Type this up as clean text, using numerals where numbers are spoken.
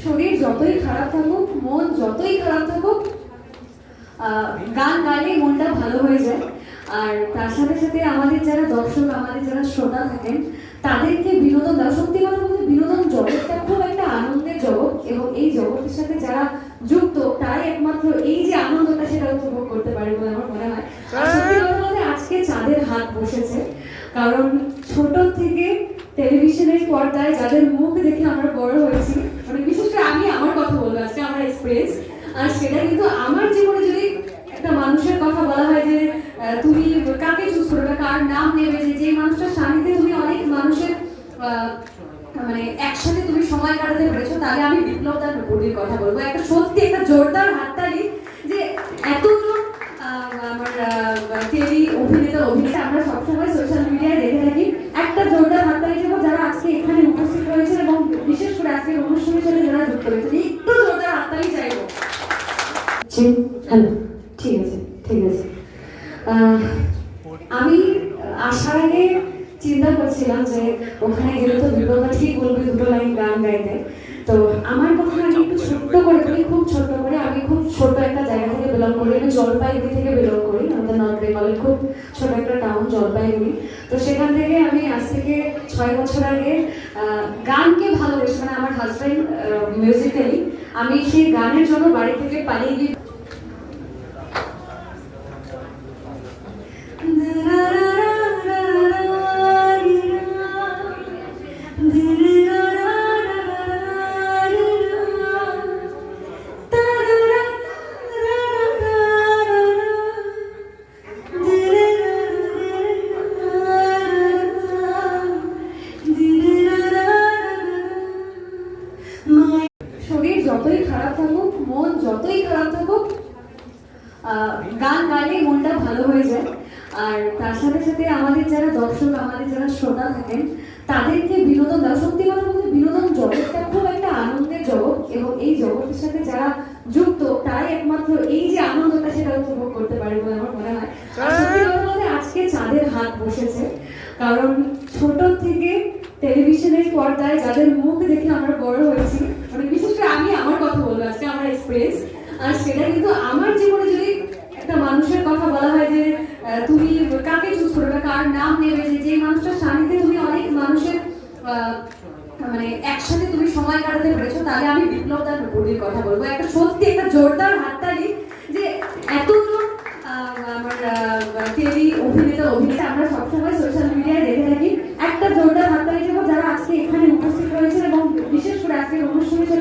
শরীর যতই খারাপ থাকুক, মন যতই খারাপ থাকুক, গান গাইলে মনটা ভালো হয়ে যায়। আর তার সাথে সাথে আমাদের যারা দর্শক, আমাদের যারা শ্রোতা থাকেন, তাদেরকে বিনোদন দেওয়া, সত্যি কথা বলতে বিনোদন জগৎটা খুব একটা আনন্দের জগৎ, এবং এই জগতের সাথে যারা যুক্ত তারাই একমাত্র এই যে আনন্দটা সেটা উপভোগ করতে পারে বলে আমার মনে হয়। আর সত্যি কথা বলতে আজকে চাঁদের হাত বসেছে, কারণ ছোট থেকে টেলিভিশনের পর্দায় যাদের মুখ দেখে আমরা বড় হয়েছি, মানে বিশেষ করে আমি আমার কথা বলবো আজকে, আমার এক্সপিরিয়েন্স। আর সেটা কিন্তু আমার জীবনে যদি একটা মানুষের কথা বলা হয় যে তুমি কাকে চুজ করবে, কার নাম নেবে, যে মানুষটার সান্নিধ্যে তুমি অনেক মানুষের মানে একসাথে তুমি সময় কাটাতে পেরেছো, তাহলে আমি বিপ্লব দা নপুরীর কথা বলবো। একটা সত্যি একটা জোরদার হাততালি যে এতজন আমার টেলি অভিনেতা আমরা সবসময় সোশ্যাল মিডিয়ায় দেখে থাকি। একটা জোরদার হাততালি দেবো যারা আজকে এখানে উপস্থিত রয়েছে এবং বিশেষ করে আজকের অনুষ্ঠানের সাথে যারা যুক্ত রয়েছে, একটু জোরদার হাততালি চাইবো। হ্যালো, ঠিক আছে ঠিক আছে। আমি আসার আগে চিন্তা করছিলাম যে ওখানে গেলে তো বিপ্লবদা ঠিক বলবে দুটো লাইন গান গাইতে। তো আমার কথা আমি একটু ছোট্ট করে বলি, খুব ছোট্ট করে। আমি খুব ছোট একটা জায়গা থেকে বিলং করি, আমি জলপাইগুড়ি থেকে বিলং করি। আমাদের নর্থ বেঙ্গলের খুব ছোট একটা টাউন জলপাইগুড়ি। তো সেখান থেকে আমি আজ থেকে 6 বছর আগে গানকে ভালোবেসে, মানে আমার হাজব্যান্ড মিউজিক্যালি, আমি সেই গানের জন্য বাড়ি থেকে পালিয়ে গিয়ে শরীর যতই খারাপ থাকুক, মন যতই খারাপ থাকুক, গান গাইলে মনটা ভালো হয়ে যায়। আর তার সাথে সাথে আমাদের যারা দর্শক, আমাদের যারা শ্রোতা থাকেন, তাদেরকে বিনোদন দেওয়া, সত্যি কথা বলতে বিনোদন জগৎটা খুব একটা আনন্দের জগৎ, এবং এই জগতের সাথে যারা যুক্ত তারাই একমাত্র এই যে আনন্দটা সেটা উপভোগ করতে পারে বলে আমার মনে হয়। আর সত্যি কথা বলতে আজকে চাঁদের হাত বসেছে, কারণ ছোট থেকে টেলিভিশনের পর্দায় যাদের মুখ দেখে আমরা বড় হয়েছি, মানে বিশেষ করে আমি আমার কথা বলবো আজকে, আমার এক্সপিরিয়েন্স। আর সেটা কিন্তু আমার জীবনে যদি একটা মানুষের কথা বলা হয় যে তুমি কাকে চুজ করবে, কার নাম নেবে, যে মানুষটার সান্নিধ্যে তুমি অনেক মানুষের মানে একসাথে তুমি সময় কাটাতে পেরেছো, তাহলে আমি বিপ্লব দা নপুরীর কথা বলবো। একটা সত্যি একটা জোরদার হাততালি যে এতজন আমার টেলি অভিনেতা আমরা সবসময় সোশ্যাল মিডিয়ায় দেখে থাকি। একটা জোরদার হাততালি দেবো যারা আজকে এখানে উপস্থিত রয়েছে এবং বিশেষ করে আজকের অনুষ্ঠানের সাথে